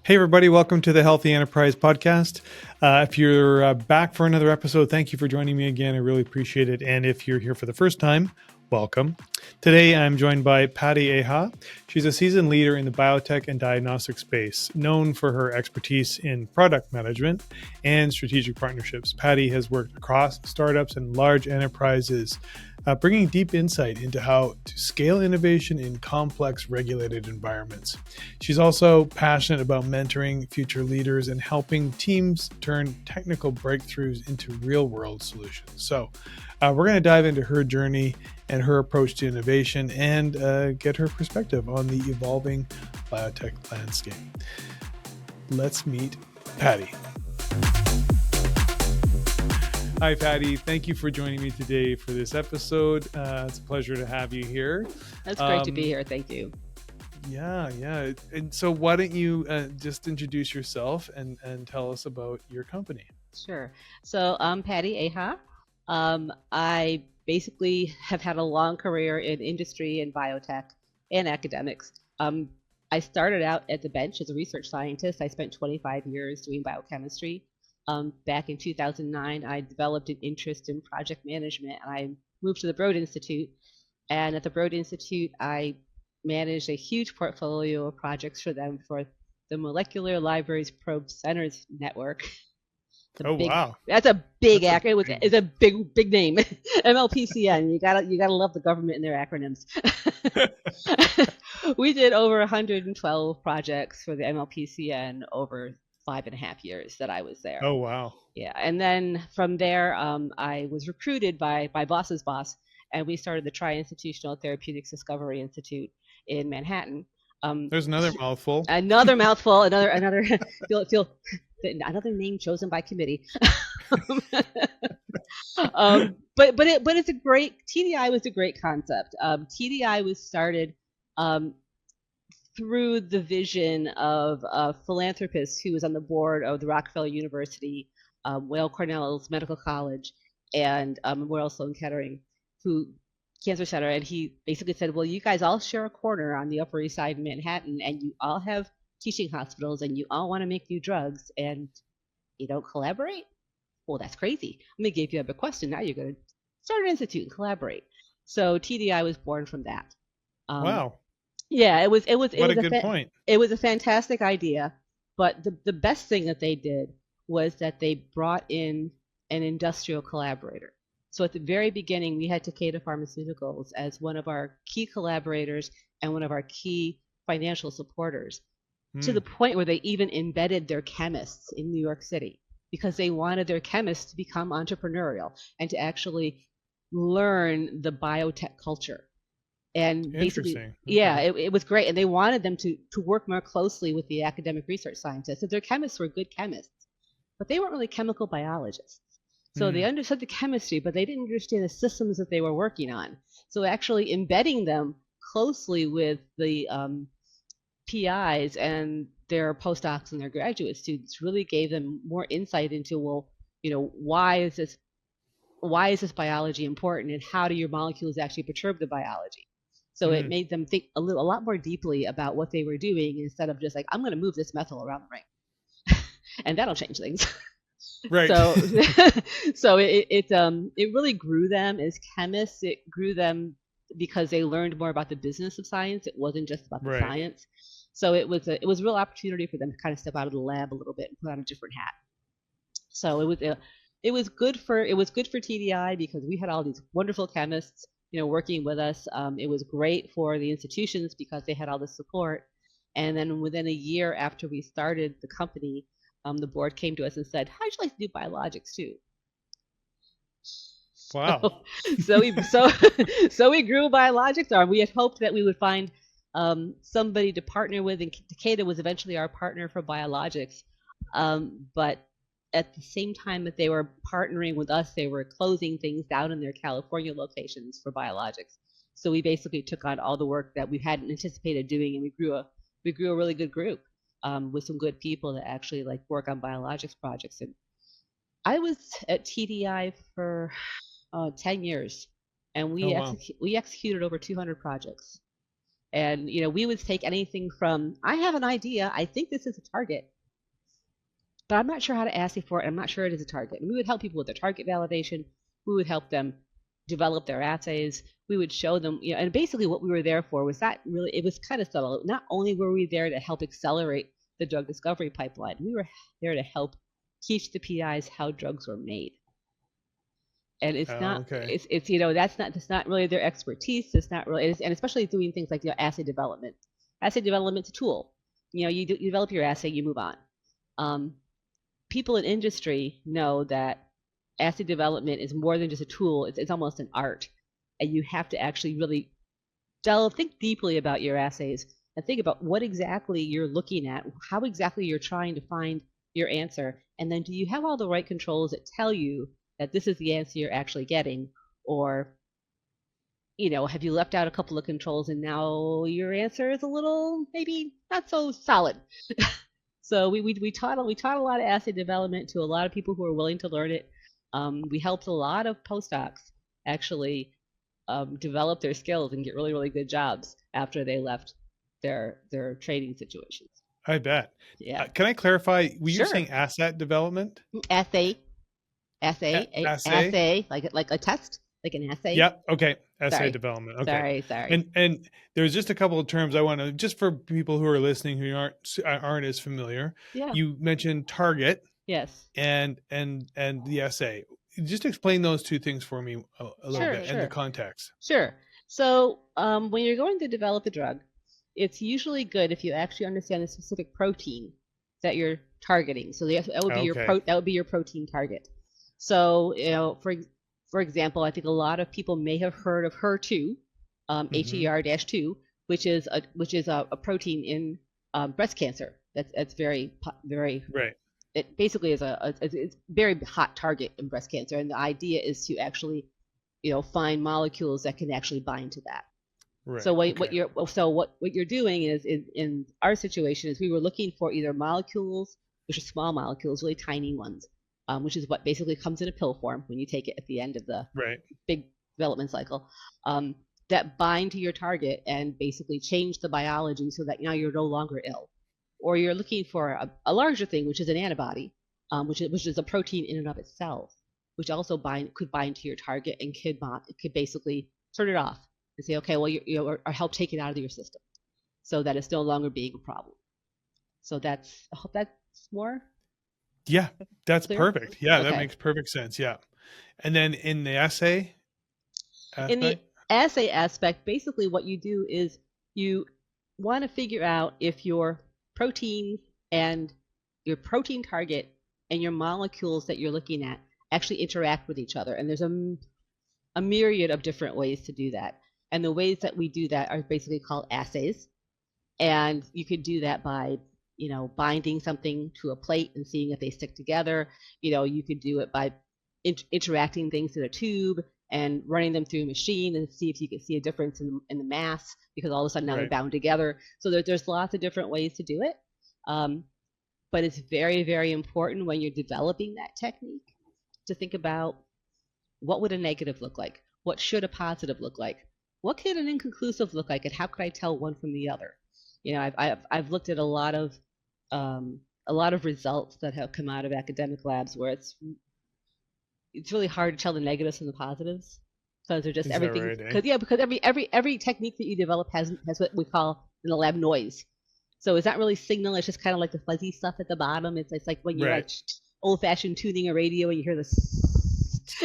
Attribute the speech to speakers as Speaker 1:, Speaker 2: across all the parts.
Speaker 1: Hey, everybody, welcome to the Healthy Enterprise Podcast. If you're back for another episode, thank you for joining me again. I really appreciate it. And if you're here for the first time, welcome. Today, I'm joined by Patti Aha. She's a seasoned leader in the biotech and diagnostic space, known for her expertise in product management and strategic partnerships. Patti has worked across startups and large enterprises, bringing deep insight into how to scale innovation in complex regulated environments. She's also passionate about mentoring future leaders and helping teams turn technical breakthroughs into real-world solutions. So we're going to dive into her journey and her approach to innovation and get her perspective on the evolving biotech landscape. Let's meet Patti. Hi, Patti. Thank you for joining me today for this episode. It's a pleasure to have you here.
Speaker 2: That's great to be here. Thank you.
Speaker 1: Yeah. And so why don't you just introduce yourself and tell us about your company?
Speaker 2: Sure. So I'm Patti Aha. I basically have had a long career in industry and biotech and academics. I started out at the bench as a research scientist. I spent 25 years doing biochemistry. Back in 2009, I developed an interest in project management, and I moved to the Broad Institute. And at the Broad Institute, I managed a huge portfolio of projects for them for the Molecular Libraries Probe Centers Network.
Speaker 1: Wow.
Speaker 2: That's a big acronym. It's a big name. MLPCN. You gotta love the government and their acronyms. We did over 112 projects for the MLPCN over 5.5 years that I was there.
Speaker 1: Oh, wow.
Speaker 2: Yeah. And then from there, I was recruited by my boss's boss, and we started the Tri-Institutional Therapeutics Discovery Institute in Manhattan.
Speaker 1: There's another mouthful.
Speaker 2: Another mouthful. Another another name chosen by committee. But it's a great, TDI was a great concept. TDI was started through the vision of a philanthropist who was on the board of the Rockefeller University, Weill Cornell's Medical College, and Memorial Sloan Kettering, Cancer Center, and he basically said, well, you guys all share a corner on the Upper East Side in Manhattan, and you all have teaching hospitals, and you all want to make new drugs, and you don't collaborate? Well, that's crazy. I'm going to give you a bequest, and now you're going to start an institute and collaborate. So TDI was born from that.
Speaker 1: Wow.
Speaker 2: Yeah, it was
Speaker 1: What a good point.
Speaker 2: It was a fantastic idea, but the best thing that they did was that they brought in an industrial collaborator. So at the very beginning, we had Takeda Pharmaceuticals as one of our key collaborators and one of our key financial supporters, to the point where they even embedded their chemists in New York City because they wanted their chemists to become entrepreneurial and to actually learn the biotech culture. And basically, yeah, it was great. And they wanted them to work more closely with the academic research scientists. So their chemists were good chemists, but they weren't really chemical biologists. So they understood the chemistry, but they didn't understand the systems that they were working on. So actually embedding them closely with the PIs and their postdocs and their graduate students really gave them more insight into, well, why is this biology important, and how do your molecules actually perturb the biology? So it made them think a lot more deeply about what they were doing instead of just like, I'm going to move this methyl around the ring, and that'll change things.
Speaker 1: Right.
Speaker 2: So it really grew them as chemists. It grew them because they learned more about the business of science. It wasn't just about the science. So it was a real opportunity for them to kind of step out of the lab a little bit and put on a different hat. So it was good for TDI because we had all these wonderful chemists, working with us. It was great for the institutions because they had all the support. And then within a year after we started the company, the board came to us and said, how'd you like to do biologics too?
Speaker 1: Wow.
Speaker 2: So we grew biologics arm. We had hoped that we would find somebody to partner with, and Takeda was eventually our partner for biologics. But at the same time that they were partnering with us, they were closing things down in their California locations for biologics. So we basically took on all the work that we hadn't anticipated doing, and we grew a really good group with some good people that actually work on biologics projects. And I was at TDI for 10 years, and we executed over 200 projects. And, we would take anything from, I have an idea, I think this is a target, but I'm not sure how to assay for it. I'm not sure it is a target. And we would help people with their target validation. We would help them develop their assays. We would show them, and basically what we were there for was not really, it was kind of subtle. Not only were we there to help accelerate the drug discovery pipeline, we were there to help teach the PIs how drugs were made. And it's not,
Speaker 1: okay.
Speaker 2: it's that's not really their expertise. It's not really, and especially doing things like assay development. Assay development's a tool. You develop your assay, you move on. People in industry know that assay development is more than just a tool. It's almost an art, and you have to actually really think deeply about your assays and think about what exactly you're looking at, how exactly you're trying to find your answer, and then do you have all the right controls that tell you that this is the answer you're actually getting, or have you left out a couple of controls and now your answer is a little maybe not so solid. So we taught a lot of assay development to a lot of people who are willing to learn it. We helped a lot of postdocs actually develop their skills and get really, really good jobs after they left their training situations.
Speaker 1: I bet.
Speaker 2: Yeah.
Speaker 1: Can I clarify? Were you
Speaker 2: Sure.
Speaker 1: saying asset development?
Speaker 2: Assay,
Speaker 1: Assay?
Speaker 2: like a test, like an assay.
Speaker 1: Yeah. Okay. Assay
Speaker 2: Sorry.
Speaker 1: development. Okay.
Speaker 2: Sorry.
Speaker 1: And there's just a couple of terms I want to, just for people who are listening who aren't as familiar.
Speaker 2: Yeah.
Speaker 1: You mentioned target.
Speaker 2: Yes.
Speaker 1: And the assay. Just explain those two things for me a little bit and the context.
Speaker 2: Sure. So when you're going to develop a drug, it's usually good if you actually understand the specific protein that you're targeting. So that would be your protein target. So for example, I think a lot of people may have heard of HER2, HER-2, which is a protein in breast cancer. That's very
Speaker 1: right.
Speaker 2: It basically is it's very hot target in breast cancer, and the idea is to actually find molecules that can actually bind to that. Right. So what you're doing is in our situation is we were looking for either molecules, which are small molecules, really tiny ones, which is what basically comes in a pill form when you take it at the end of the big development cycle, that bind to your target and basically change the biology so that now you're no longer ill. Or you're looking for a larger thing, which is an antibody, which is a protein in and of itself, which also could bind to your target and could basically turn it off and say, okay, well, or help take it out of your system so that it's no longer being a problem. So I hope that's more.
Speaker 1: Yeah, that's
Speaker 2: clear?
Speaker 1: Perfect. Yeah,
Speaker 2: okay.
Speaker 1: That makes perfect sense. Yeah. And then in the assay aspect?
Speaker 2: In the assay aspect, basically what you do is you want to figure out if your protein and your protein target and your molecules that you're looking at actually interact with each other. And there's a myriad of different ways to do that. And the ways that we do that are basically called assays. And you could do that by, binding something to a plate and seeing if they stick together. You could do it by interacting things in a tube and running them through a machine and see if you can see a difference in the mass, because all of a sudden now they're bound together. So there's lots of different ways to do it. But it's very, very important when you're developing that technique to think about what would a negative look like? What should a positive look like? What could an inconclusive look like? And how could I tell one from the other? I've looked at a lot of results that have come out of academic labs where it's really hard to tell the negatives from the positives, because they're just everything. Because every technique that you develop has what we call in the lab noise. So it's not really signal. It's just kind of like the fuzzy stuff at the bottom. It's like when you're like old-fashioned tuning a radio and you hear this.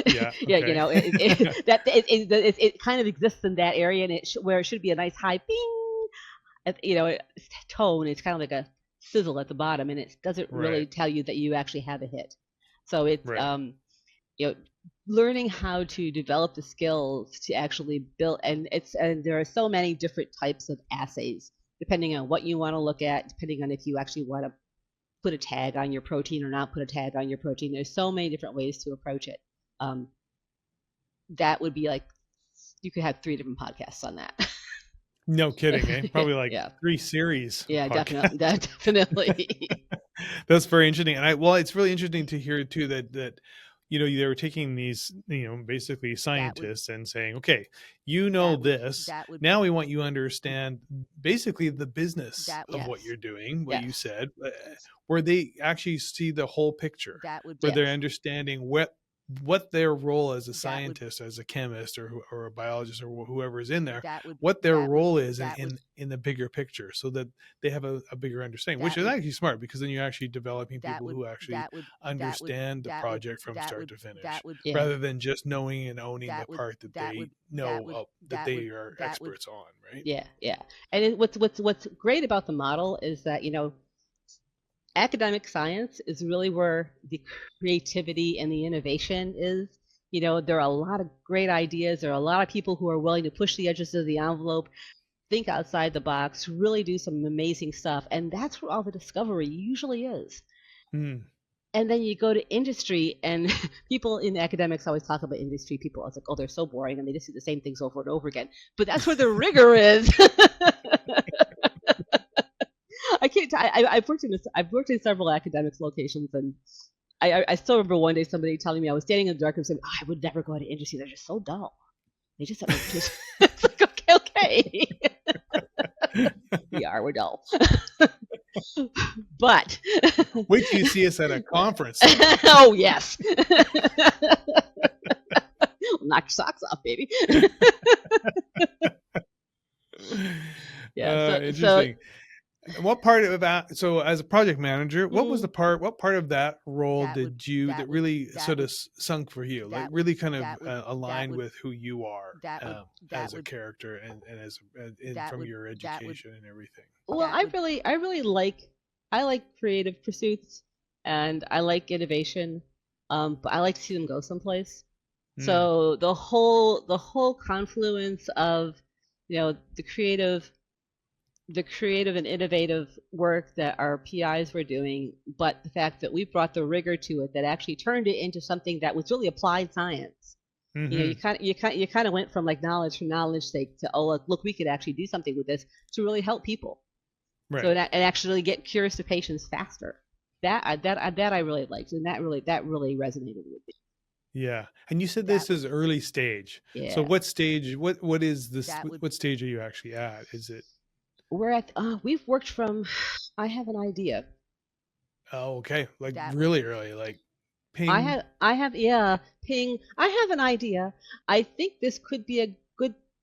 Speaker 1: Yeah. Okay.
Speaker 2: It kind of exists in that area, and where it should be a nice high bing, tone. It's kind of like a sizzle at the bottom, and it doesn't really tell you that you actually have a hit. So it's learning how to develop the skills to actually build, and there are so many different types of assays depending on what you want to look at, depending on if you actually want to put a tag on your protein or not put a tag on your protein. There's so many different ways to approach it. That would be like, you could have 3 different podcasts on that.
Speaker 1: No kidding, eh? Probably like 3 series.
Speaker 2: Yeah, definitely.
Speaker 1: That's very interesting. And it's really interesting to hear too that they were taking these, basically scientists and saying, okay,
Speaker 2: that would
Speaker 1: this.
Speaker 2: that would
Speaker 1: Now we want you to understand basically the business of what
Speaker 2: yes,
Speaker 1: you're doing, what you
Speaker 2: yes,
Speaker 1: said, where they actually see the whole picture,
Speaker 2: that would
Speaker 1: where they're
Speaker 2: yes,
Speaker 1: understanding what their role as a
Speaker 2: that would
Speaker 1: scientist, as a chemist, or a biologist, or whoever is in there,
Speaker 2: that would
Speaker 1: what their
Speaker 2: that would
Speaker 1: role is
Speaker 2: that would
Speaker 1: in the bigger picture, so that they have a bigger understanding, which
Speaker 2: that
Speaker 1: is
Speaker 2: would
Speaker 1: actually smart, because then you're actually developing
Speaker 2: that
Speaker 1: people
Speaker 2: would
Speaker 1: who actually
Speaker 2: that would that would
Speaker 1: understand the
Speaker 2: that would
Speaker 1: project from
Speaker 2: that
Speaker 1: start
Speaker 2: would
Speaker 1: to finish,
Speaker 2: that would yeah,
Speaker 1: rather than just knowing and owning the
Speaker 2: that would
Speaker 1: part that
Speaker 2: that
Speaker 1: they
Speaker 2: would that
Speaker 1: know
Speaker 2: would
Speaker 1: that
Speaker 2: that would
Speaker 1: they are
Speaker 2: that would
Speaker 1: experts on, right?
Speaker 2: yeah, yeah. And what's great about the model is that, academic science is really where the creativity and the innovation is. There are a lot of great ideas. There are a lot of people who are willing to push the edges of the envelope, think outside the box, really do some amazing stuff. And that's where all the discovery usually is.
Speaker 1: Mm.
Speaker 2: And then you go to industry, and people in academics always talk about industry people. It's like, oh, they're so boring and they just do the same things over and over again. But that's where the rigor is. I can't. I've worked in several academics locations, and I still remember one day somebody telling me, I was standing in the dark and saying, oh, I would never go into industry. They're just so dull. They just it's like, okay. We're dull. But
Speaker 1: wait till you see us at a conference.
Speaker 2: oh yes. Knock your socks off, baby. Yeah.
Speaker 1: Interesting. What part of that, so as a project manager, what was
Speaker 2: Mhm.
Speaker 1: what part of that role
Speaker 2: that would
Speaker 1: did you
Speaker 2: that
Speaker 1: that
Speaker 2: would
Speaker 1: really
Speaker 2: that
Speaker 1: sort of
Speaker 2: would
Speaker 1: sunk for you, like
Speaker 2: that would
Speaker 1: really kind of
Speaker 2: that would that
Speaker 1: aligned
Speaker 2: would
Speaker 1: with who you are,
Speaker 2: that would that
Speaker 1: as a
Speaker 2: would
Speaker 1: character, and as and
Speaker 2: that
Speaker 1: from
Speaker 2: would
Speaker 1: your
Speaker 2: that would
Speaker 1: education and everything?
Speaker 2: well, I really I like creative pursuits, and I like innovation, but I like to see them go someplace.
Speaker 1: Mm.
Speaker 2: So the whole confluence of, the creative and innovative work that our PIs were doing, but the fact that we brought the rigor to it that actually turned it into something that was really applied science.
Speaker 1: Mm-hmm.
Speaker 2: You kind of went from like knowledge for knowledge sake to, oh, look, we could actually do something with this to really help people. So
Speaker 1: Right.
Speaker 2: and actually get cures to patients faster. That I really liked, and that really resonated with me.
Speaker 1: Yeah. And you said
Speaker 2: That
Speaker 1: this
Speaker 2: would
Speaker 1: is early stage. So
Speaker 2: yeah.
Speaker 1: what stage, what is this,
Speaker 2: That would
Speaker 1: what stage are you actually at? Is it,
Speaker 2: we're at we've worked from I have an idea.
Speaker 1: oh, okay, like
Speaker 2: That would
Speaker 1: really early, like ping?
Speaker 2: I have yeah, ping. I have an idea. I think this could be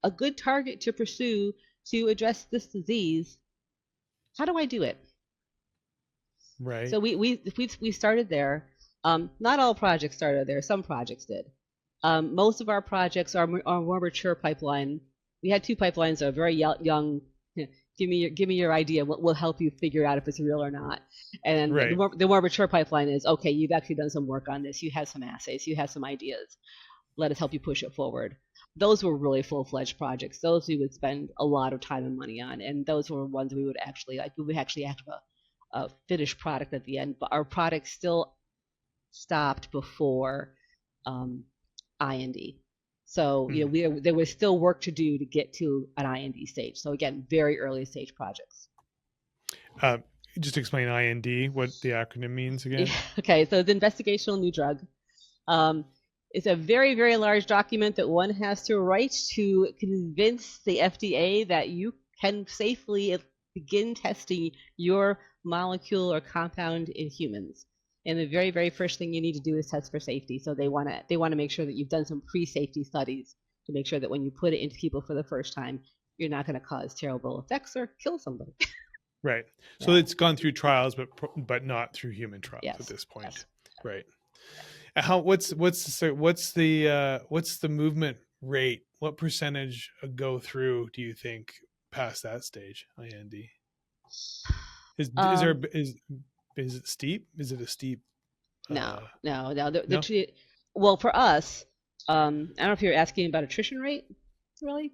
Speaker 2: a good target to pursue to address this disease. How do I do it?
Speaker 1: Right.
Speaker 2: So we started there. Not all projects started there. Some projects did. Most of our projects are more mature pipeline. We had two pipelines that are very young. Give me your idea. We'll help you figure out if it's real or not. And
Speaker 1: Right.
Speaker 2: the more mature pipeline is, okay, you've actually done some work on this. You have some assays. You have some ideas. Let us help you push it forward. Those were really full-fledged projects. Those we would spend a lot of time and money on, and those were ones we would actually like. We would actually have a finished product at the end, but our product still stopped before IND. So
Speaker 1: Hmm.
Speaker 2: there was still work to do to get to an IND stage. So again, very early stage projects.
Speaker 1: Uh, just explain IND, what the acronym means again.
Speaker 2: Okay, so the investigational new drug. Um, it's a very, very large document that one has to write to convince the FDA that you can safely begin testing your molecule or compound in humans. And the very, very first thing you need to do is test for safety. So they want to make sure that you've done some pre-safety studies to make sure that when you put it into people for the first time, you're not going to cause terrible effects or kill somebody.
Speaker 1: Right. So
Speaker 2: Yeah.
Speaker 1: it's gone through trials, but not through human trials at
Speaker 2: Yes.
Speaker 1: this point.
Speaker 2: Yes.
Speaker 1: Right. How what's the movement rate? What percentage go through, do you think, past that stage, IND? Is there
Speaker 2: Um,
Speaker 1: is it steep? Is it a steep
Speaker 2: no, no.
Speaker 1: no?
Speaker 2: Well, for us, I don't know if you're asking about attrition rate, really.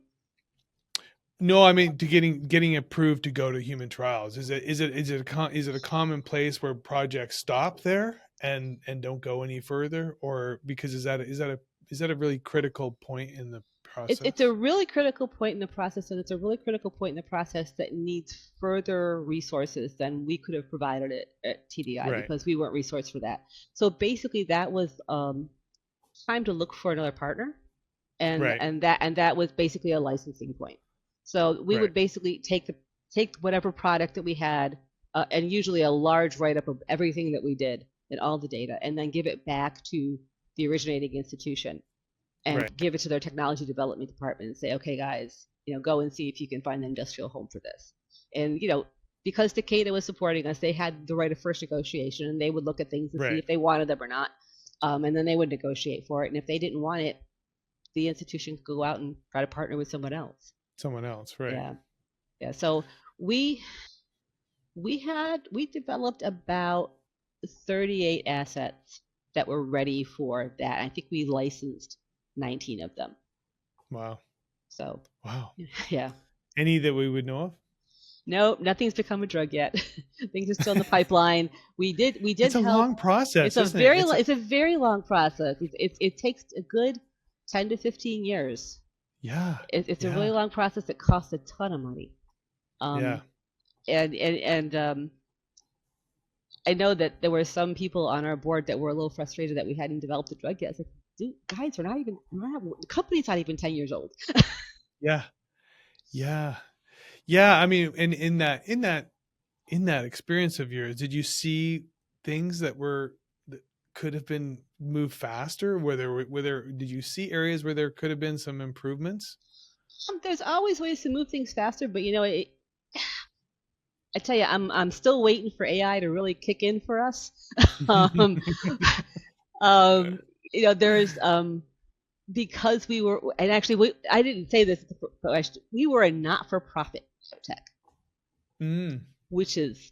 Speaker 1: No, I mean to getting approved to go to human trials. Is it a common place where projects stop there and don't go any further, or because is that a really critical point in the
Speaker 2: It's a
Speaker 1: process?
Speaker 2: really critical point in the process, and it's a really critical point in the process that needs further resources than we could have provided it at TDI
Speaker 1: Right.
Speaker 2: because we weren't resourced for that. So basically, that was time to look for another partner, and
Speaker 1: Right.
Speaker 2: that was basically a licensing point. So we
Speaker 1: Right.
Speaker 2: would basically take whatever product that we had, and usually a large write up of everything that we did and all the data, and then give it back to the originating institution and
Speaker 1: Right.
Speaker 2: give it to their technology development department and say, okay, guys, go and see if you can find an industrial home for this. And because Takeda was supporting us, they had the right of first negotiation, and they would look at things to see
Speaker 1: Right.
Speaker 2: if they wanted them or not, and then they would negotiate for it. And if they didn't want it, the institution could go out and try to partner with someone else.
Speaker 1: Someone else. Right.
Speaker 2: Yeah, yeah. So we we developed about 38 assets that were ready for that. I think we licensed 19 of them.
Speaker 1: Wow.
Speaker 2: So
Speaker 1: Wow.
Speaker 2: yeah.
Speaker 1: Any that we would know of?
Speaker 2: No, nothing's become a drug yet. Things are still in the pipeline. We did
Speaker 1: It's a
Speaker 2: help.
Speaker 1: long process,
Speaker 2: It's
Speaker 1: isn't it?
Speaker 2: it's a very long process. It takes a good 10 to 15 years.
Speaker 1: Yeah.
Speaker 2: It's a
Speaker 1: Yeah.
Speaker 2: really long process that costs a ton of money.
Speaker 1: Yeah.
Speaker 2: And I know that there were some people on our board that were a little frustrated that we hadn't developed the drug yet. It's like, dude, guys, the company's not even 10 years old.
Speaker 1: Yeah. Yeah. Yeah. I mean, and in that experience of yours, did you see things that could have been moved faster? Did you see areas where there could have been some improvements?
Speaker 2: There's always ways to move things faster, but I tell you, I'm still waiting for AI to really kick in for us. um, there's because we were, and actually, I didn't say this, but we were a not-for-profit biotech, which is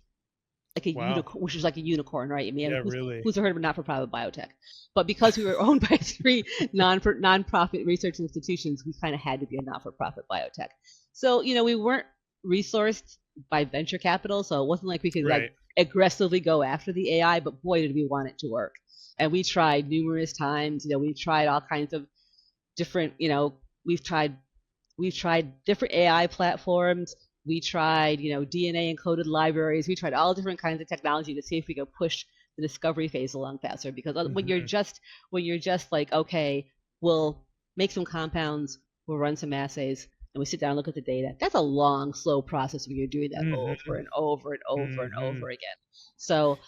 Speaker 2: like a
Speaker 1: Wow.
Speaker 2: which is like a unicorn, right? I mean,
Speaker 1: Yeah, really.
Speaker 2: who's heard of a not-for-profit biotech? But because we were owned by 3 non-profit research institutions, we kind of had to be a not-for-profit biotech. So we weren't resourced by venture capital, so it wasn't like we could like aggressively go after the AI. But boy, did we want it to work! And we tried numerous times. We tried all kinds of different. We've tried different AI platforms. We tried, DNA encoded libraries. We tried all different kinds of technology to see if we could push the discovery phase along faster. Because when you're just like, okay, we'll make some compounds, we'll run some assays, and we sit down and look at the data. That's a long, slow process when you're doing that over and over and over and over again. So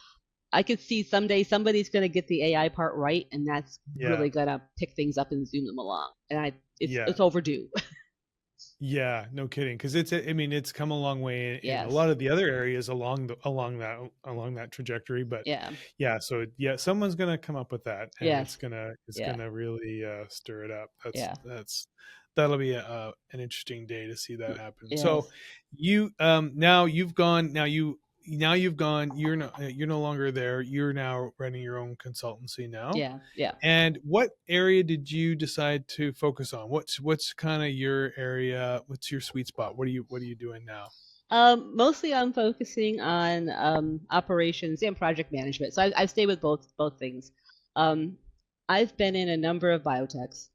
Speaker 2: I could see someday somebody's going to get the AI part right, and that's really going to pick things up and zoom them along. And it's overdue.
Speaker 1: Yeah, no kidding. Because it's come a long way in a lot of the other areas along that trajectory. But so someone's gonna come up with that, and it's gonna really stir it up. That'll be an interesting day to see that happen. Yes. So you've gone. You're no longer there. You're now running your own consultancy now.
Speaker 2: Yeah.
Speaker 1: And what area did you decide to focus on? What's kind of your area? What's your sweet spot? What are you doing now?
Speaker 2: Mostly I'm focusing on operations and project management. So I stay with both things. I've been in a number of biotechs.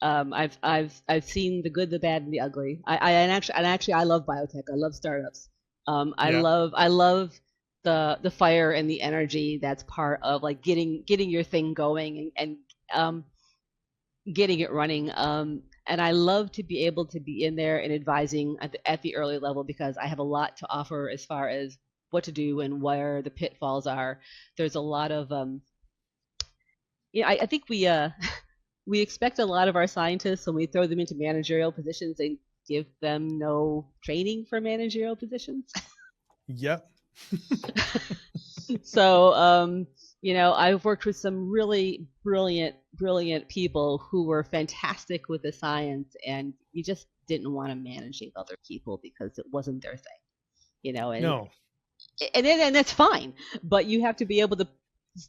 Speaker 2: I've seen the good, the bad, and the ugly. I love biotech. I love startups. I love the fire and the energy that's part of like getting your thing going and getting it running. And I love to be able to be in there and advising at the early level, because I have a lot to offer as far as what to do and where the pitfalls are. There's a lot of I think we expect a lot of our scientists when we throw them into managerial positions and give them no training for managerial positions.
Speaker 1: Yep.
Speaker 2: So, I've worked with some really brilliant people who were fantastic with the science, and you just didn't want to managing other people because it wasn't their thing, and
Speaker 1: no.
Speaker 2: And that's fine, but you have to be able to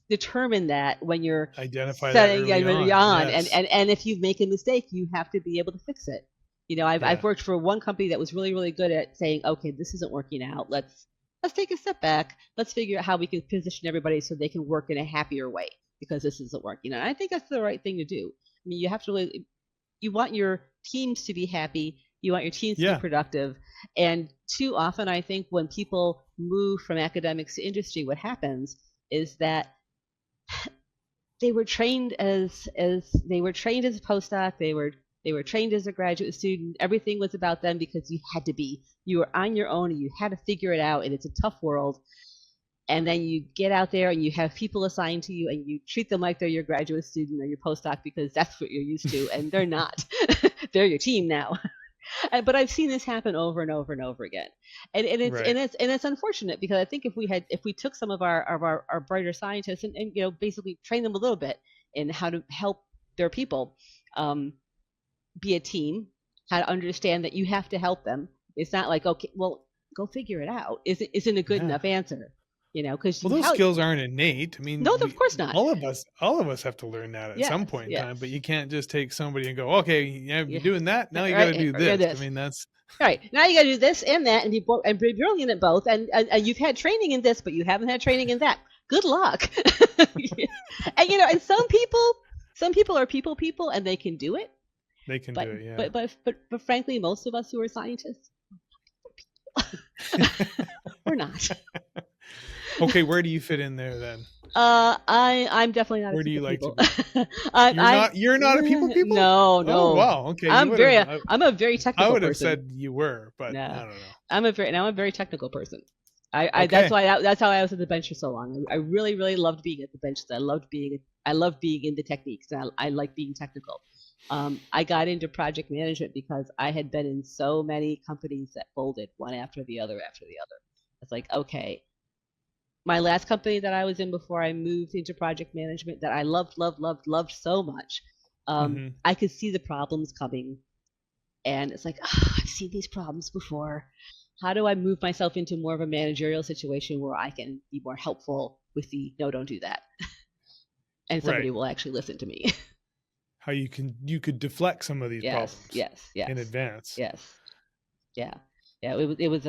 Speaker 2: determine that when you're
Speaker 1: identify that early on.
Speaker 2: Yes. And if you make a mistake, you have to be able to fix it. I've worked for one company that was really good at saying, okay, this isn't working out. Let's take a step back. Let's figure out how we can position everybody so they can work in a happier way, because this isn't working. And I think that's the right thing to do. I mean, you have to you want your teams to be happy. You want your teams to be productive. And too often, I think when people move from academics to industry, what happens is that they were trained as they were trained as a postdoc. They were trained as a graduate student. Everything was about them because you had to be. You were on your own and you had to figure it out, and it's a tough world. And then you get out there and you have people assigned to you and you treat them like they're your graduate student or your postdoc because that's what you're used to, and they're not. They're your team now. But I've seen this happen over and over and over again, and it's unfortunate because I think if we took some of our brighter scientists and basically train them a little bit in how to help their people be a team, how to understand that you have to help them. It's not like, okay, well, go figure it out. Isn't a good enough answer. Because
Speaker 1: those skills aren't innate. I mean,
Speaker 2: no, of course not.
Speaker 1: All of us have to learn that at some point in time. But you can't just take somebody and go, okay, you're doing that. Now you got to do this. I mean, that's
Speaker 2: right. Now you got to do this and that, and be brilliant at both. And you've had training in this, but you haven't had training in that. Good luck. And and some people are people, and they can do it.
Speaker 1: They can do it. Yeah.
Speaker 2: But frankly, most of us who are scientists, we're not.
Speaker 1: Okay, where do you fit in there then?
Speaker 2: I'm definitely not.
Speaker 1: Where
Speaker 2: a
Speaker 1: do you like
Speaker 2: people.
Speaker 1: to be? You're not a people?
Speaker 2: No.
Speaker 1: Oh, wow. Okay.
Speaker 2: I'm a very technical person.
Speaker 1: I would have said you were, but I don't know.
Speaker 2: I'm a very technical person. That's how I was at the bench for so long. I really, really loved being at the bench. I loved being in the techniques. And I like being technical. I got into project management because I had been in so many companies that folded one after the other. It's like, okay. My last company that I was in before I moved into project management that I loved so much, I could see the problems coming. And it's like, I've seen these problems before. How do I move myself into more of a managerial situation where I can be more helpful with the, no, don't do that. And somebody will actually listen to me.
Speaker 1: How you could deflect some of these problems in advance.
Speaker 2: Yes. Yeah. It was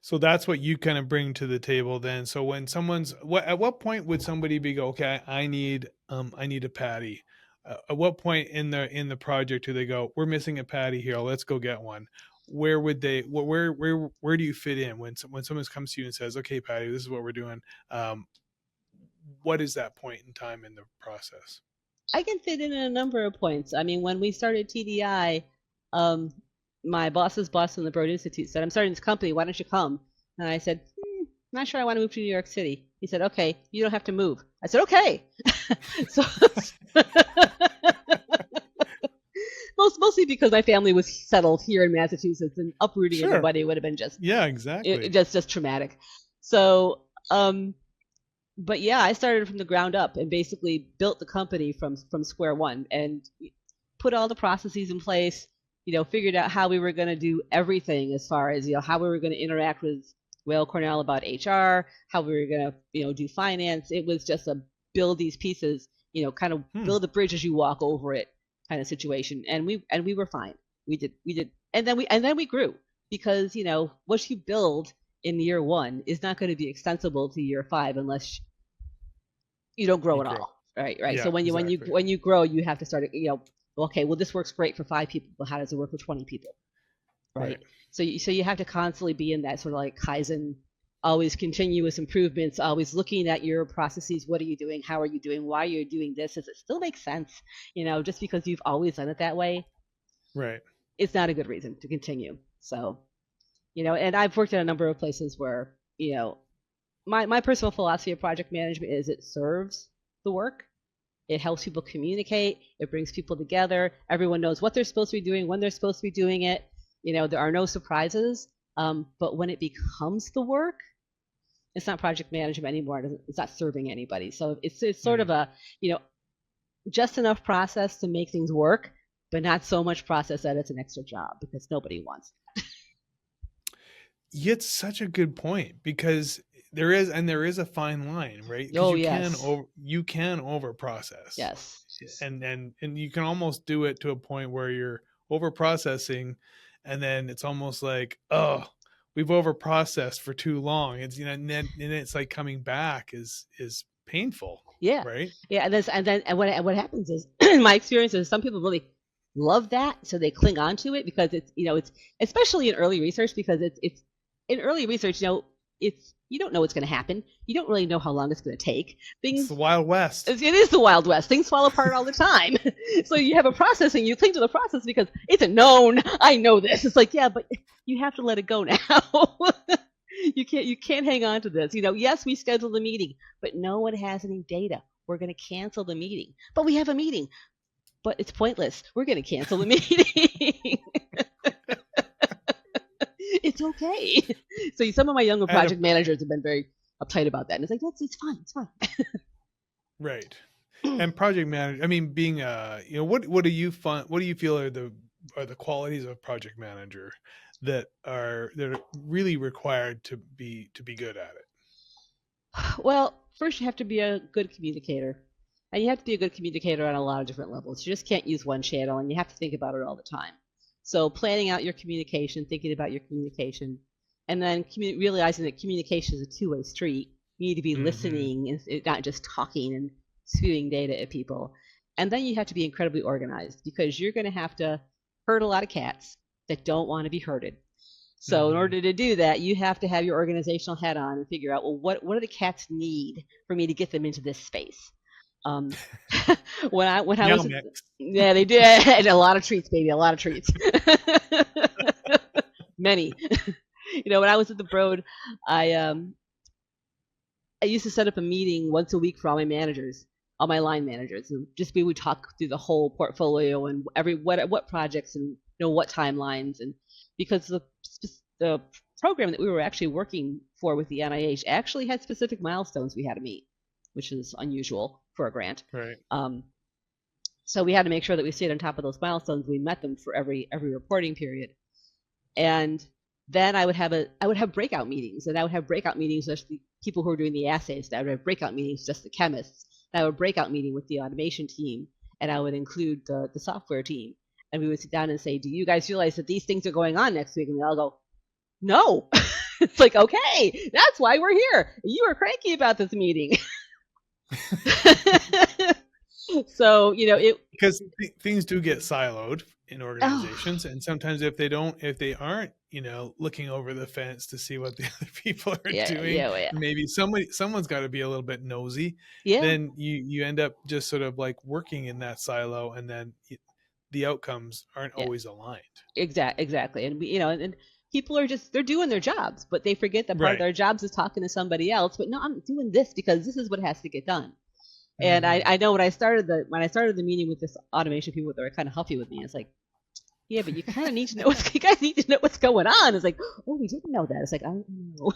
Speaker 1: So that's what you kind of bring to the table then. So when at what point would somebody be go, okay, I need a Patti? At what point in the project do they go, we're missing a Patti here, let's go get one? Where would they? Where do you fit in when someone comes to you and says, okay, Patti, this is what we're doing? What is that point in time in the process?
Speaker 2: I can fit in a number of points. I mean, when we started TDI, my boss's boss in the Broad Institute said, I'm starting this company, why don't you come? And I said, I'm not sure I want to move to New York City. He said, okay, you don't have to move. I said, okay. So mostly because my family was settled here in Massachusetts, and uprooting everybody would have been just just traumatic. So but yeah, I started from the ground up and basically built the company from square one and put all the processes in place, figured out how we were going to do everything as far as, how we were going to interact with Weill Cornell about HR, how we were going to, do finance. It was just a build these pieces, kind of build the bridge as you walk over it kind of situation. And we were fine. We did. And then we grew because, what you build in year one is not going to be extensible to year 5 unless you don't grow at all. Right. Yeah, so when you grow, you have to start, okay, well, this works great for 5 people, but how does it work for 20 people? Right. So you have to constantly be in that sort of like Kaizen, always continuous improvements, always looking at your processes. What are you doing? How are you doing? Why are you doing this? Does it still make sense? Just because you've always done it that way. Right. It's not a good reason to continue. So, and I've worked in a number of places where, my personal philosophy of project management is it serves the work. It helps people communicate. It brings people together. Everyone knows what they're supposed to be doing, when they're supposed to be doing it. There are no surprises. But when it becomes the work, it's not project management anymore. It's not serving anybody. So it's sort of a, just enough process to make things work, but not so much process that it's an extra job because nobody wants that.
Speaker 1: It's such a good point because there is a fine line, right? You can over process. Yes. And you can almost do it to a point where you're over processing, and then it's almost like, oh, we've over processed for too long. It's and it's like coming back is painful. Yeah. Right. Yeah. And what happens is, my experience is some people really love that, so they cling on to it because it's it's especially in early research because it's in early research,
Speaker 2: you don't know what's going to happen. You don't really know how long it's going to take.
Speaker 1: It's the Wild West.
Speaker 2: It is the Wild West. Things fall apart all the time. So you have a process and you cling to the process because it's a known. I know this. It's like, yeah, but you have to let it go now. You can't hang on to this. Yes, we scheduled the meeting, but no one has any data. We're going to cancel the meeting. But we have a meeting. But it's pointless. We're going to cancel the meeting. It's okay. So some of my younger project managers have been very uptight about that. And it's like, it's fine. It's fine.
Speaker 1: Right. And project manager, I mean, being what do you feel are the qualities of a project manager that are really required to be good at it?
Speaker 2: Well, first you have to be a good communicator. And you have to be a good communicator on a lot of different levels. You just can't use one channel, and you have to think about it all the time. So planning out your communication, thinking about your communication, and then realizing that communication is a two-way street. You need to be listening and not just talking and spewing data at people. And then you have to be incredibly organized because you're going to have to herd a lot of cats that don't want to be herded. So in order to do that, you have to have your organizational hat on and figure out, well, what do the cats need for me to get them into this space? When I was yeah, they did, and a lot of treats, baby, a lot of treats. Many. When I was at the Broad, I used to set up a meeting once a week for all my managers, all my line managers, and we would talk through the whole portfolio and what projects and what timelines, and because the program that we were actually working for with the NIH actually had specific milestones we had to meet, which is unusual for a grant.
Speaker 1: Right.
Speaker 2: So we had to make sure that we stayed on top of those milestones. We met them for every reporting period. And then I would have breakout meetings, and I would have breakout meetings with the people who were doing the assays. I would have breakout meetings just the chemists. And I would have a breakout meeting with the automation team, and I would include the software team. And we would sit down and say, do you guys realize that these things are going on next week? And they all go, no. It's like, okay, that's why we're here. You were cranky about this meeting. So
Speaker 1: because things do get siloed in organizations, and sometimes if they aren't looking over the fence to see what the other people are doing, maybe someone's got to be a little bit nosy. Then you end up just sort of like working in that silo, and then the outcomes aren't always aligned.
Speaker 2: Exactly. And and people are they're doing their jobs, but they forget that part of their jobs is talking to somebody else. But no, I'm doing this because this is what has to get done. And I know when I started the meeting with this automation people, they were kind of huffy with me. It's like, yeah, but you kind of need to know you guys need to know what's going on. It's like, oh, we didn't know that. It's like, I don't know.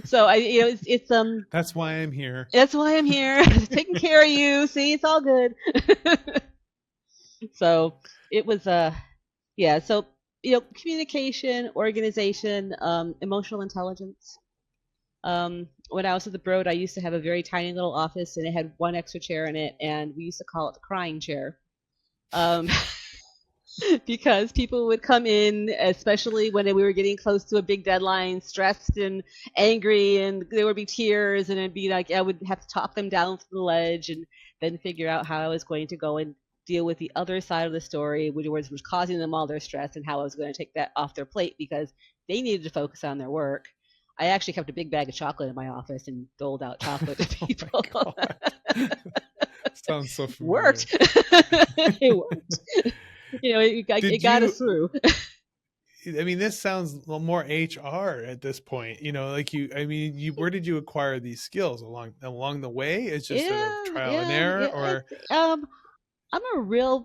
Speaker 2: So it's
Speaker 1: that's why I'm here.
Speaker 2: That's why I'm here, taking care of you. See, it's all good. So it was so communication, organization, emotional intelligence. When I was at the Broad, I used to have a very tiny little office, and it had one extra chair in it, and we used to call it the crying chair. Because people would come in, especially when we were getting close to a big deadline, stressed and angry, and there would be tears, and it'd be like I would have to talk them down from the ledge and then figure out how I was going to go and deal with the other side of the story, which was causing them all their stress, and how I was going to take that off their plate because they needed to focus on their work. I actually kept a big bag of chocolate in my office and doled out chocolate to people.
Speaker 1: Oh my God. Sounds so familiar.
Speaker 2: Worked. It worked. It got us through.
Speaker 1: I mean, this sounds a little more HR at this point. Where did you acquire these skills along the way? It's just sort of trial and error, or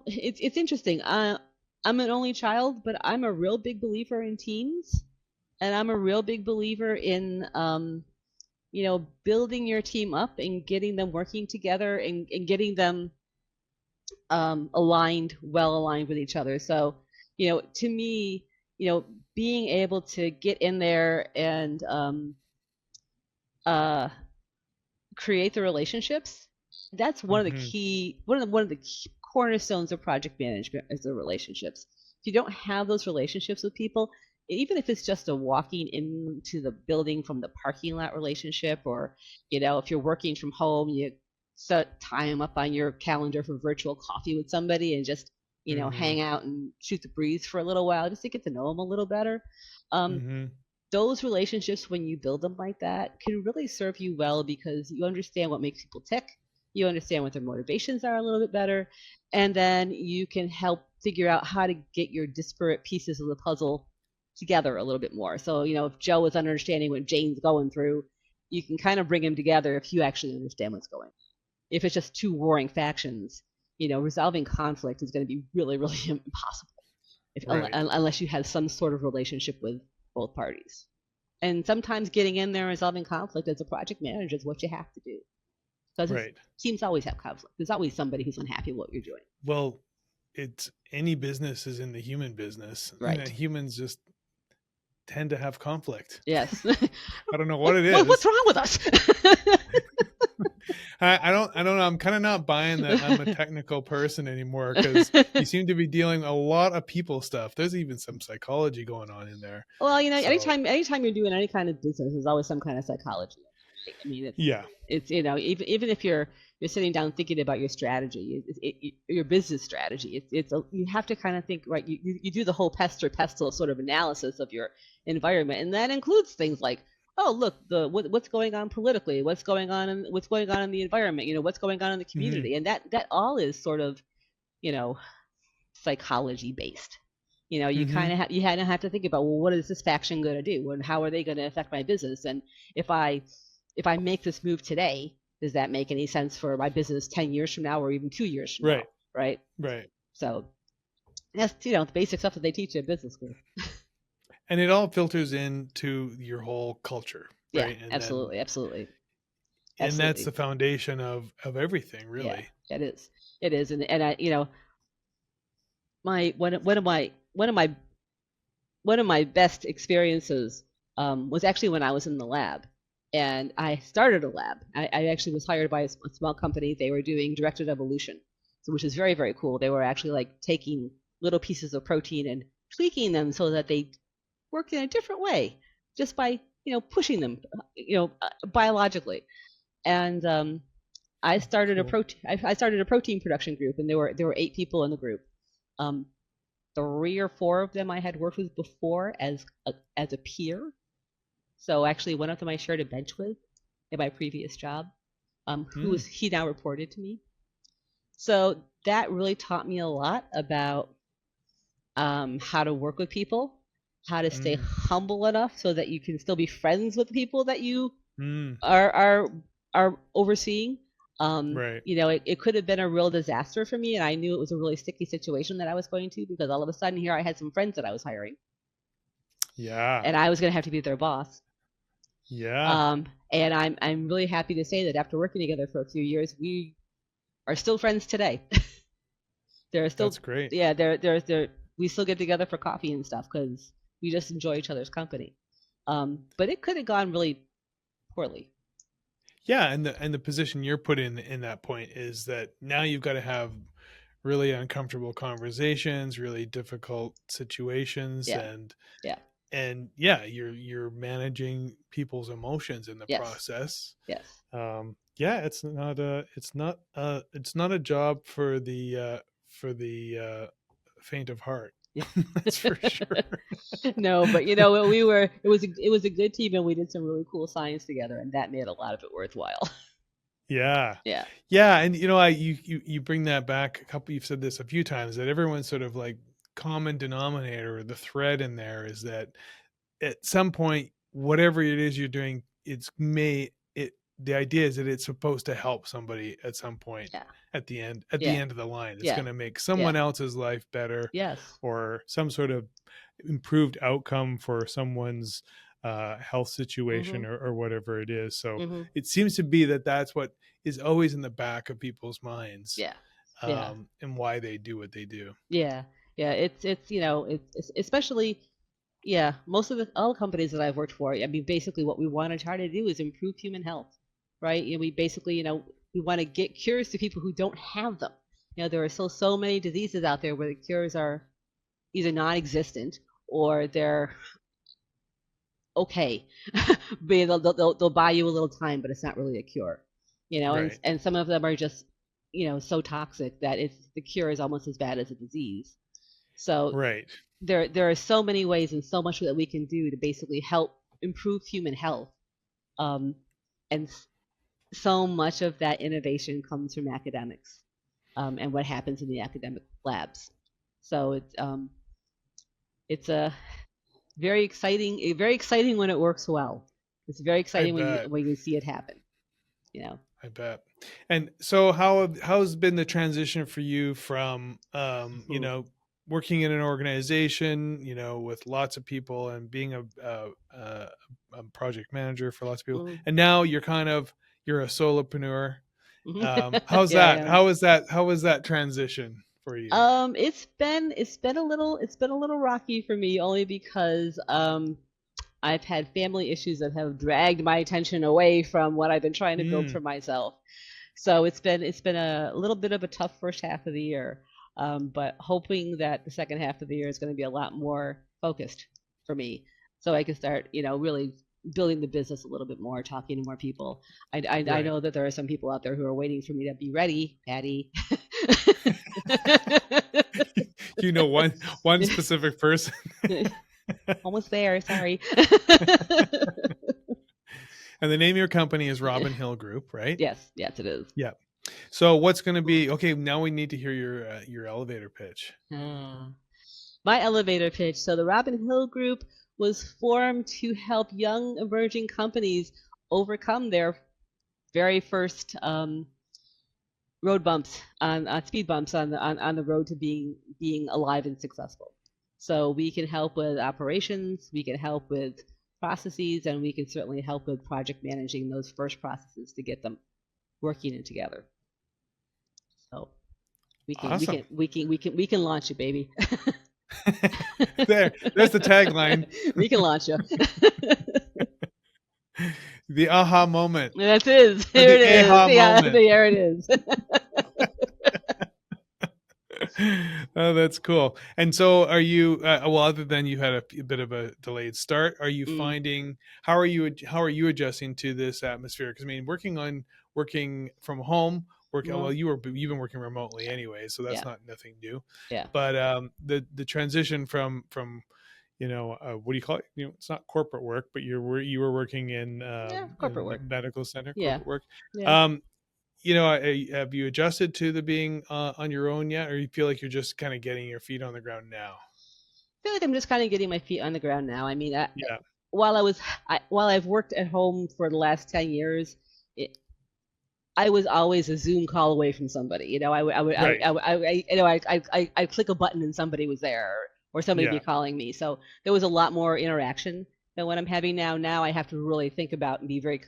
Speaker 2: it's interesting. I'm an only child, but I'm a real big believer in teams. And I'm a real big believer in, building your team up and getting them working together and getting them well aligned with each other. So, to me, being able to get in there and create the relationships, that's one of the key, one of the key cornerstones of project management is the relationships. If you don't have those relationships with people, even if it's just a walking into the building from the parking lot relationship, or, if you're working from home, you set time up on your calendar for virtual coffee with somebody and just, hang out and shoot the breeze for a little while just to get to know them a little better. those relationships, when you build them like that, can really serve you well because you understand what makes people tick. You understand what their motivations are a little bit better. And then you can help figure out how to get your disparate pieces of the puzzle together a little bit more. So, if Joe is understanding what Jane's going through, you can kind of bring them together if you actually understand what's going on. If it's just two warring factions, resolving conflict is going to be really, really impossible unless you have some sort of relationship with both parties. And sometimes getting in there and resolving conflict as a project manager is what you have to do. Because teams always have conflict. There's always somebody who's unhappy with what you're doing.
Speaker 1: Well, it's any business is in the human business.
Speaker 2: Right.
Speaker 1: Humans just tend to have conflict.
Speaker 2: Yes.
Speaker 1: I don't know what it is.
Speaker 2: What's wrong with us?
Speaker 1: I don't know. I'm kind of not buying that I'm a technical person anymore because you seem to be dealing a lot of people stuff. There's even some psychology going on in there.
Speaker 2: Well, anytime you're doing any kind of business, there's always some kind of psychology. I mean, it's even if you're sitting down thinking about your strategy, your business strategy, you have to kind of think, right? You do the whole pest or pestle sort of analysis of your environment, and that includes things like, oh, look, what's going on politically, what's going on in the environment, what's going on in the community, and that all is sort of, psychology based. You kind of have to think about, well, what is this faction going to do, and how are they going to affect my business, and if I make this move today, does that make any sense for my business 10 years from now or even 2 years from now? Right. So that's the basic stuff that they teach you at business school.
Speaker 1: And it all filters into your whole culture, right?
Speaker 2: Yeah, absolutely.
Speaker 1: And that's the foundation of everything, really.
Speaker 2: Yeah, it is. And I, one of my best experiences was actually when I was in the lab. And I started a lab. I actually was hired by a small company. They were doing directed evolution, which is very, very cool. They were actually like taking little pieces of protein and tweaking them so that they worked in a different way, just by pushing them, biologically. And I started I started a protein production group, and there were 8 people in the group. 3 or 4 of them I had worked with before as a peer. So actually, one of them I shared a bench with in my previous job, he now reported to me. So that really taught me a lot about how to work with people, how to stay humble enough so that you can still be friends with the people that you are overseeing. It could have been a real disaster for me, and I knew it was a really sticky situation that I was going to, because all of a sudden here I had some friends that I was hiring.
Speaker 1: Yeah.
Speaker 2: And I was going to have to be their boss.
Speaker 1: Yeah.
Speaker 2: And I'm really happy to say that after working together for a few years, we are still friends today. That's
Speaker 1: great.
Speaker 2: Yeah, we still get together for coffee and stuff because we just enjoy each other's company. But it could have gone really poorly.
Speaker 1: Yeah, and the position you're put in that point is that now you've got to have really uncomfortable conversations, really difficult situations, and you're managing people's emotions in the process.
Speaker 2: Yes.
Speaker 1: It's not a job for the faint of heart.
Speaker 2: Yeah.
Speaker 1: That's for sure.
Speaker 2: No, but it was a good team, and we did some really cool science together, and that made a lot of it worthwhile.
Speaker 1: Yeah. And you bring that back you've said this a few times, that everyone's sort of like common denominator, or the thread in there is that at some point, whatever it is you're doing, the idea is that it's supposed to help somebody at some point. At the end of the line, it's going to make someone else's life better.
Speaker 2: Yes.
Speaker 1: Or some sort of improved outcome for someone's health situation, or whatever it is. So it seems to be that that's what is always in the back of people's minds. And why they do what they do.
Speaker 2: It's especially most of all companies that I've worked for, I mean, basically what we want to try to do is improve human health, right? And we basically we want to get cures to people who don't have them. There are so many diseases out there where the cures are either non-existent or they're okay. They'll buy you a little time, but it's not really a cure. And some of them are just so toxic that the cure is almost as bad as a disease. So
Speaker 1: Right.
Speaker 2: there are so many ways and so much that we can do to basically help improve human health. Um, and so much of that innovation comes from academics, and what happens in the academic labs. So it's a very exciting when it works well. It's very
Speaker 1: I
Speaker 2: exciting
Speaker 1: bet.
Speaker 2: when you see it happen. You know.
Speaker 1: I bet. And so how's been the transition for you from
Speaker 2: Ooh.
Speaker 1: working in an organization, with lots of people and being a project manager for lots of people,
Speaker 2: Mm.
Speaker 1: and now you're a solopreneur. How's
Speaker 2: Yeah, I
Speaker 1: that?
Speaker 2: am.
Speaker 1: How was that transition for you?
Speaker 2: It's been a little rocky for me only because I've had family issues that have dragged my attention away from what I've been trying to build
Speaker 1: Mm,
Speaker 2: for myself. So it's been a little bit of a tough first half of the year, but hoping that the second half of the year is going to be a lot more focused for me, so I can start, really building the business a little bit more, talking to more people. I
Speaker 1: right.
Speaker 2: know that there are some people out there who are waiting for me to be ready, Patty.
Speaker 1: One specific person.
Speaker 2: Almost there. Sorry.
Speaker 1: And the name of your company is Robin Hill Group, right?
Speaker 2: Yes, yes, it is.
Speaker 1: Yeah. So what's going to be okay? Now we need to hear your elevator pitch.
Speaker 2: Ah. My elevator pitch. So the Robin Hill Group was formed to help young emerging companies overcome their very first road bumps on speed bumps on the road to being alive and successful. So we can help with operations, we can help with processes, and we can certainly help with project managing those first processes to get them working and together. So
Speaker 1: Awesome.
Speaker 2: we can launch it, baby.
Speaker 1: There's the tagline.
Speaker 2: We can launch you.
Speaker 1: The aha moment
Speaker 2: That's it.
Speaker 1: or
Speaker 2: There
Speaker 1: the
Speaker 2: it is.
Speaker 1: aha
Speaker 2: Yeah,
Speaker 1: moment.
Speaker 2: there it is.
Speaker 1: Oh, that's cool. And so are you well, other than you had a bit of a delayed start, are you
Speaker 2: Mm,
Speaker 1: finding how are you adjusting to this atmosphere? Because I mean, working from home,
Speaker 2: well,
Speaker 1: well, you've been working remotely anyway, so that's
Speaker 2: yeah,
Speaker 1: not nothing new.
Speaker 2: yeah,
Speaker 1: But the transition from what do you call it? It's not corporate work, but you were working
Speaker 2: yeah. Corporate
Speaker 1: in
Speaker 2: work.
Speaker 1: medical center,
Speaker 2: Yeah,
Speaker 1: corporate work.
Speaker 2: yeah.
Speaker 1: Um, have you adjusted to the being on your own yet, or you feel like you're just kind of getting your feet on the ground now?
Speaker 2: I feel like I'm just kind of getting my feet on the ground now. I mean,
Speaker 1: Yeah.
Speaker 2: while I've worked at home for the last 10 years, it, I was always a Zoom call away from somebody.
Speaker 1: Right.
Speaker 2: I'd click a button and somebody was there, or somebody would be
Speaker 1: Yeah.
Speaker 2: calling me. So there was a lot more interaction than what I'm having now. Now I have to really think about and be very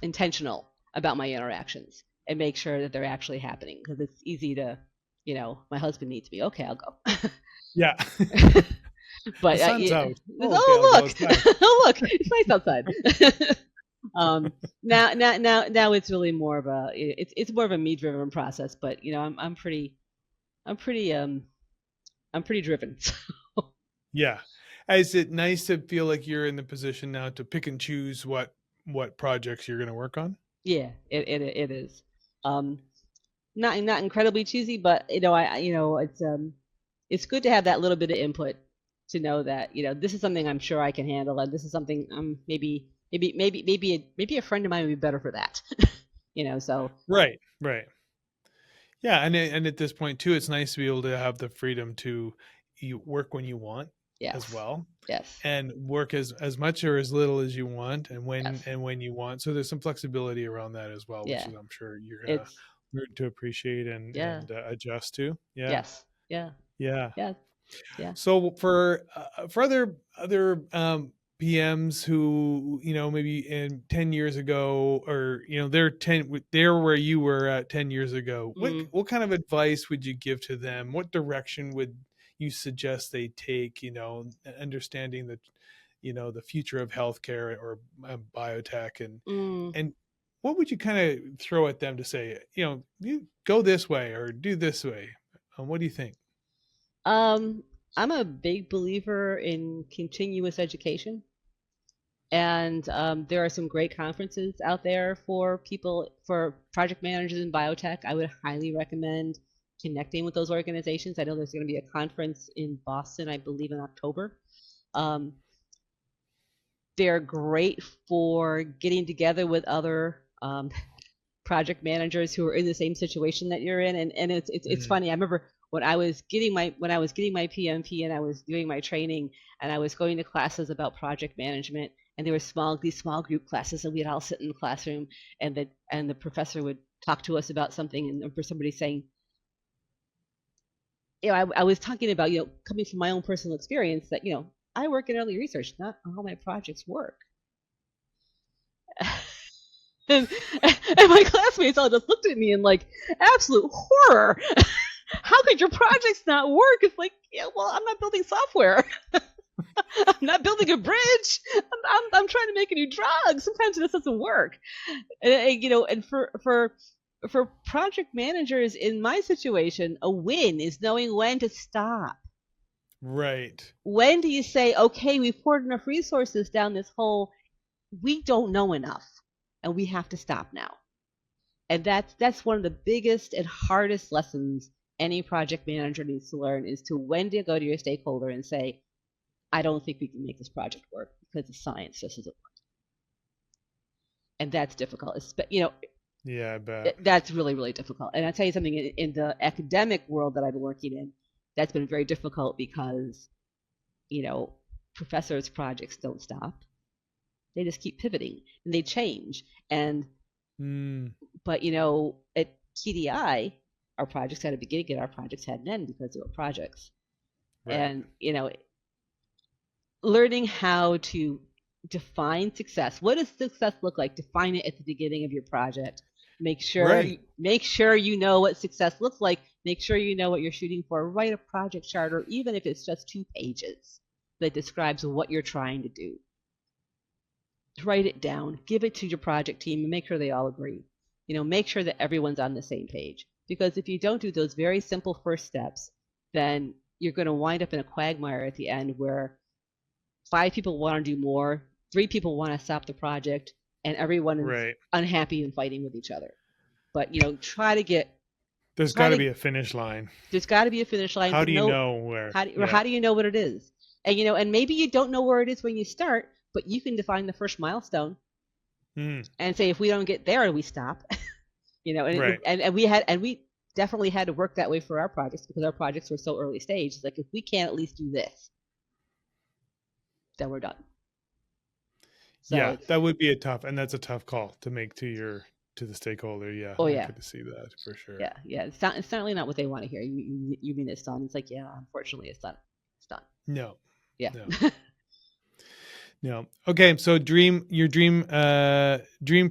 Speaker 2: intentional about my interactions and make sure that they're actually happening, because it's easy to, my husband needs me. Okay, I'll go.
Speaker 1: Yeah. The
Speaker 2: But
Speaker 1: sun's out. Oh, okay, I'll
Speaker 2: oh
Speaker 1: go
Speaker 2: look,
Speaker 1: outside.
Speaker 2: oh look, it's nice outside. Now it's really more of it's more of a me driven process, but I'm pretty I'm pretty driven.
Speaker 1: Yeah. Is it nice to feel like you're in the position now to pick and choose what projects you're going to work on?
Speaker 2: Yeah, it is. Um, not incredibly cheesy, but it's good to have that little bit of input to know that this is something I'm sure I can handle, and this is something maybe a friend of mine would be better for that. So
Speaker 1: Right. Right. Yeah, and at this point too, it's nice to be able to have the freedom to you work when you want as
Speaker 2: yes,
Speaker 1: well,
Speaker 2: yes,
Speaker 1: and work as much or as little as you want, and
Speaker 2: yes,
Speaker 1: when you want. So there's some flexibility around that as well, which
Speaker 2: yeah.
Speaker 1: is I'm sure you're gonna
Speaker 2: It's
Speaker 1: learn to appreciate
Speaker 2: yeah,
Speaker 1: adjust to. Yeah,
Speaker 2: yes, yeah,
Speaker 1: yeah.
Speaker 2: yeah, yeah.
Speaker 1: So for other PMs who maybe in 10 years ago, or they're where you were at 10 years ago,
Speaker 2: Mm.
Speaker 1: what kind of advice would you give to them? What direction would you suggest they take? Understanding that the future of healthcare or biotech,
Speaker 2: Mm.
Speaker 1: and what would you kind of throw at them to say, you go this way or do this way? What do you think?
Speaker 2: Um, I'm a big believer in continuous education, and there are some great conferences out there for project managers in biotech. I would highly recommend connecting with those organizations. I know there's going to be a conference in Boston, I believe, in October. They're great for getting together with other project managers who are in the same situation that you're in, and it's funny. I remember when I was getting my PMP and I was doing my training and I was going to classes about project management, and there were these small group classes, and we'd all sit in the classroom, and the professor would talk to us about something, and for somebody saying, I was talking about, coming from my own personal experience, that I work in early research. Not all my projects work. and my classmates all just looked at me in like absolute horror. How could your projects not work? It's like, well, I'm not building software. I'm not building a bridge. I'm trying to make a new drug. Sometimes it just doesn't work. And for project managers in my situation, a win is knowing when to stop.
Speaker 1: Right.
Speaker 2: When do you say, okay, we've poured enough resources down this hole, we don't know enough, and we have to stop now. And that's one of the biggest and hardest lessons any project manager needs to learn, is to when to go to your stakeholder and say, I don't think we can make this project work because the science just isn't working. And that's difficult.
Speaker 1: Yeah, I bet.
Speaker 2: That's really, really difficult. And I'll tell you something, in the academic world that I've been working in, that's been very difficult because, professors' projects don't stop. They just keep pivoting and they change. And, but, at TDI, our projects had a beginning and our projects had an end because they were projects. Right. And, learning how to define success. What does success look like? Define it at the beginning of your project. Make sure you know what success looks like. Make sure you know what you're shooting for. Write a project charter, even if it's just 2 pages, that describes what you're trying to do. Write it down. Give it to your project team and make sure they all agree. Make sure that everyone's on the same page. Because if you don't do those very simple first steps, then you're going to wind up in a quagmire at the end where 5 people want to do more, 3 people want to stop the project, and everyone is unhappy and fighting with each other. But, try to get...
Speaker 1: There's got to be a finish line.
Speaker 2: There's got to be a finish line.
Speaker 1: How do you know where?
Speaker 2: How do you know what it is? And, and maybe you don't know where it is when you start, but you can define the first milestone and say, if we don't get there, we stop. And we definitely had to work that way for our projects because our projects were so early stage. It's like, if we can't at least do this, then we're done. So
Speaker 1: that would be that's a tough call to make to the stakeholder. Yeah.
Speaker 2: Oh yeah.
Speaker 1: I could see that for sure.
Speaker 2: Yeah. It's certainly not what they want to hear. You mean it's done? It's like, yeah, unfortunately it's done. It's done.
Speaker 1: No.
Speaker 2: Yeah.
Speaker 1: No. No. Okay. So your dream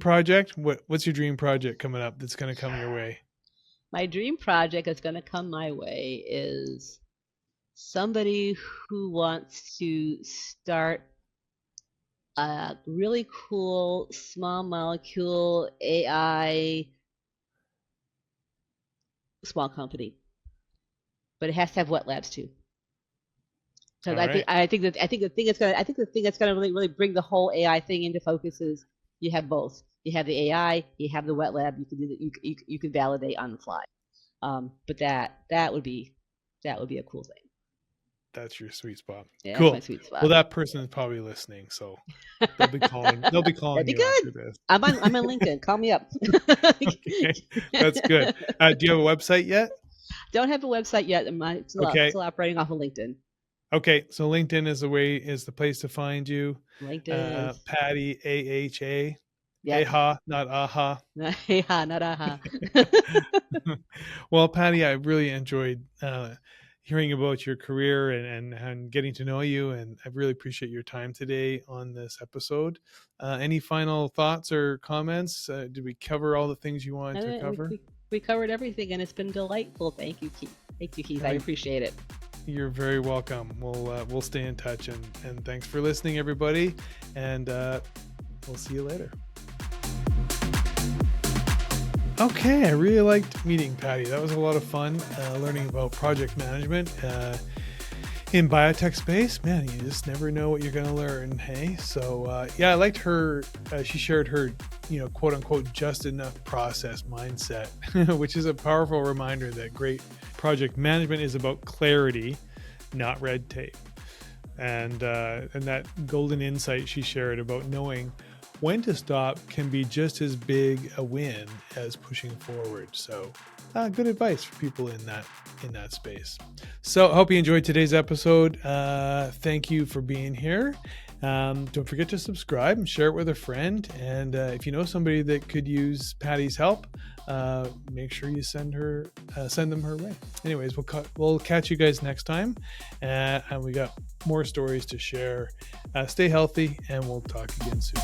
Speaker 1: project. What's your dream project coming up that's going to come your way?
Speaker 2: My dream project that's going to come my way is somebody who wants to start a really cool small molecule AI small company, but it has to have wet labs too. So I think the thing that's gonna really bring the whole AI thing into focus is you have both. You have the AI, you have the wet lab. You can do that. You can validate on the fly. But that would be a cool thing.
Speaker 1: That's your sweet spot.
Speaker 2: Yeah,
Speaker 1: cool.
Speaker 2: That's my sweet spot.
Speaker 1: Well, that person is probably listening, so they'll be calling. They'll be calling
Speaker 2: That'd be
Speaker 1: you
Speaker 2: good.
Speaker 1: after this.
Speaker 2: I'm on LinkedIn. Call me up.
Speaker 1: Okay, that's good. Do you have a website yet?
Speaker 2: Don't have a website yet. I'm still operating off of LinkedIn.
Speaker 1: Okay, so LinkedIn is the place to find you.
Speaker 2: LinkedIn.
Speaker 1: Patti AHA.
Speaker 2: Yep.
Speaker 1: Aha, not aha.
Speaker 2: Aha, not aha.
Speaker 1: Well, Patti, I really enjoyed hearing about your career and getting to know you, and I really appreciate your time today on this episode. Any final thoughts or comments? Did we cover all the things you wanted to cover?
Speaker 2: We covered everything, and it's been delightful. Thank you, Keith. I appreciate it.
Speaker 1: You're very welcome. We'll stay in touch, and thanks for listening, everybody, and we'll see you later. Okay, I really liked meeting Patti. That was a lot of fun, learning about project management in biotech space. Man, you just never know what you're going to learn, hey? So, I liked her. She shared her quote unquote, just enough process mindset, which is a powerful reminder that great project management is about clarity, not red tape. And that golden insight she shared about knowing when to stop can be just as big a win as pushing forward. So good advice for people in that space. So I hope you enjoyed today's episode. Thank you for being here. Don't forget to subscribe and share it with a friend. And if you know somebody that could use Patti's help, make sure you send them her way. Anyways, we'll catch you guys next time. And we got more stories to share. Stay healthy, and we'll talk again soon.